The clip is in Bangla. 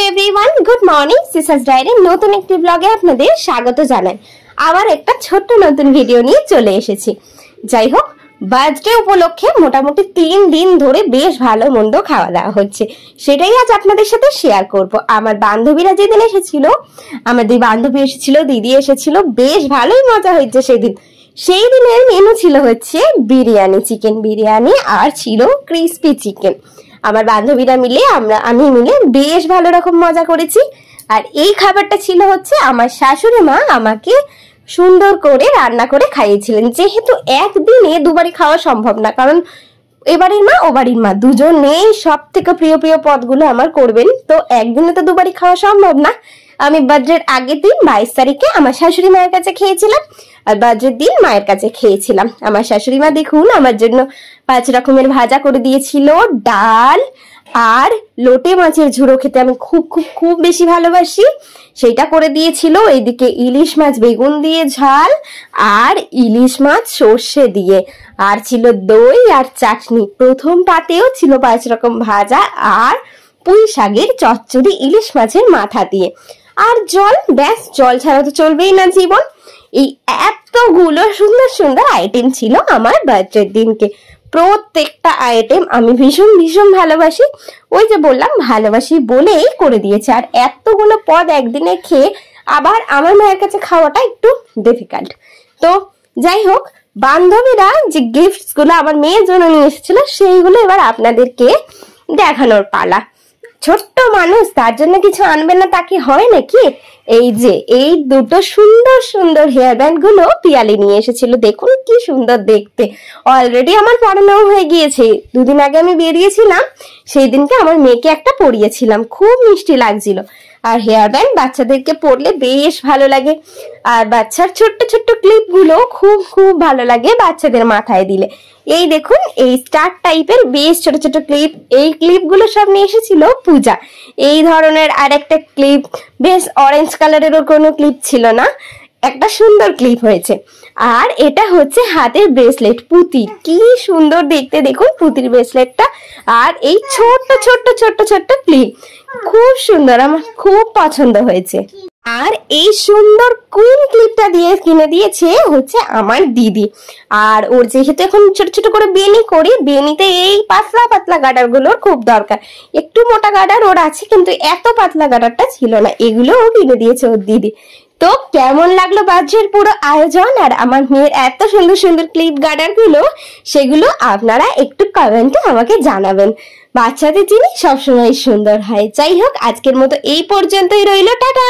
Everyone, good morning. সিসাস ডায়েরির নতুন একটি ব্লগে আপনাদের স্বাগত জানাই। আবার একটা ছোট্ট নতুন ভিডিও নিয়ে চলে এসেছি। যাই হোক, বার্থডে উপলক্ষে মোটামুটি 3 দিন ধরে বেশ ভালো মন্দ খাওয়া দাওয়া হচ্ছে, সেটাই আজ আপনাদের সাথে শেয়ার করব। আমার বান্ধবীরা যেদিন এসেছিল, আমার 2 বান্ধবী এসেছিল, দিদি এসেছিল, বেশ ভালোই মজা হয়েছে সেদিন। সেই দিনের মেনু ছিল হচ্ছে বিরিয়ানি, চিকেন বিরিয়ানি, আর ছিল ক্রিস্পি চিকেন। আমার বান্ধবীরা মিলে আমি মিলে বেশ ভালো রকম মজা করেছি। আর এই খাবারটা ছিল হচ্ছে আমার শাশুড়ি মা আমাকে সুন্দর করে রান্না করে খাইয়েছিলেন, যেহেতু একদিনে দুবারই খাওয়া সম্ভব না, কারণ এবারের মা ও বাড়ির মা দুজনেই সব থেকে প্রিয় প্রিয় পদগুলো আমার করবেন, তো একদিনে তো দুবারই খাওয়া সম্ভব না। আমি বার্থডের আগের দিন 22 তারিখে আমার শাশুড়ি মায়ের কাছে খেয়েছিলাম, আর বার্থডের দিন মায়ের কাছে খেয়েছিলাম। আমার শাশুড়ি মা দেখুন আমার জন্য 5 রকমের ভাজা করে দিয়েছিল, ডাল আর লোটে মাছের ঝুড়ো খেতে আমি খুব খুব খুব বেশি ভালোবাসি, সেইটা করে দিয়েছিল। এইদিকে ইলিশ মাছ বেগুন দিয়ে ঝাল, আর ইলিশ মাছ সর্ষে দিয়ে, আর ছিল দই আর চাটনি। প্রথম পাতেও ছিল 5 রকম ভাজা আর পুঁই শাকের চচ্চড়ি ইলিশ মাছের মাথা দিয়ে, আর জল। ব্যাস, জল ছাড়া তো চলবেই না জীবন। এই এতগুলো সুন্দর সুন্দর আইটেম ছিল আমার বার্থডের দিনকে। প্রত্যেকটা আইটেম আমি ভীষণ ভীষণ ভালোবাসি, ওই যে বললাম ভালোবাসি বলেই করে দিয়েছে। আর এতগুলো পদ একদিনে খেয়ে আবার আমার মায়ের কাছে খাওয়াটা একটু ডিফিকাল্ট। তো যাই হোক, বান্ধবীরা যে গিফটস গুলো আমার মেয়ের জন্য নিয়ে এসেছিল সেইগুলো এবার আপনাদেরকে দেখানোর পালা। ছোট্ট মানুষ, তার জন্য কিছু আনবে না তা কি হয় নাকি? এই যে এই দুটো সুন্দর সুন্দর হেয়ার ব্যান্ড গুলো পিয়ালি নিয়ে এসেছিল, দেখুন কি সুন্দর দেখতে। অলরেডি আমার পরানো হয়ে গিয়েছে, 2 দিন আগে আমি বেরিয়েছিলাম, সেই দিনকে আমার মেয়েকে একটা পরিয়েছিলাম, খুব মিষ্টি লাগছিল। আর হেয়ার ব্যান্ড বাচ্চাদেরকে পরলে বেশ ভালো লাগে, আর বাচ্চার ছোট্ট ছোট্ট ক্লিপ গুলো খুব খুব ভালো লাগে বাচ্চাদের মাথায় দিলে। এই দেখুন, এই স্টার টাইপের বেশ ছোট ছোট ক্লিপ, এই ক্লিপ গুলো সব নিয়ে এসেছিল পূজা। এই ধরনের আর একটা ক্লিপ, বেশ অরেঞ্জ কালারেরও কোনো ক্লিপ ছিল না, একটা সুন্দর ক্লিপ হয়েছে। আর এটা হচ্ছে হাতের ব্রেসলেট, পুঁতি, কি সুন্দর দেখতে দেখুন পুঁতির ব্রেসলেটটা। আর এই ছোট্ট ছোট্ট ছোট্ট ছোট্ট ক্লিপ খুব সুন্দর, আমার খুব পছন্দ হয়েছে। আর এই সুন্দর কুইন ক্লিপটা দিয়ে কিনে দিয়েছে হচ্ছে আমার দিদি। আর ওর যেহেতু এখন ছোট ছোট করে বেনি করি, বেনিতে এই পাতলা পাতলা গার্ডার গুলোর খুব দরকার। একটু মোটা গার্ডার ওর আছে, কিন্তু এত পাতলা গার্ডারটা ছিল না, এগুলোও কিনে দিয়েছে ওর দিদি। তো কেমন লাগলো বার্থডের পুরো আয়োজন আর আমার মেয়ের এত সুন্দর সুন্দর ক্লিপ গার্ডার গুলো, সেগুলো আপনারা একটু কমেন্টে আমাকে জানাবেন। বাচ্চাদের জিনিস সবসময় সুন্দর হয়। যাই হোক, আজকের মতো এই পর্যন্তই রইলো, টাটা।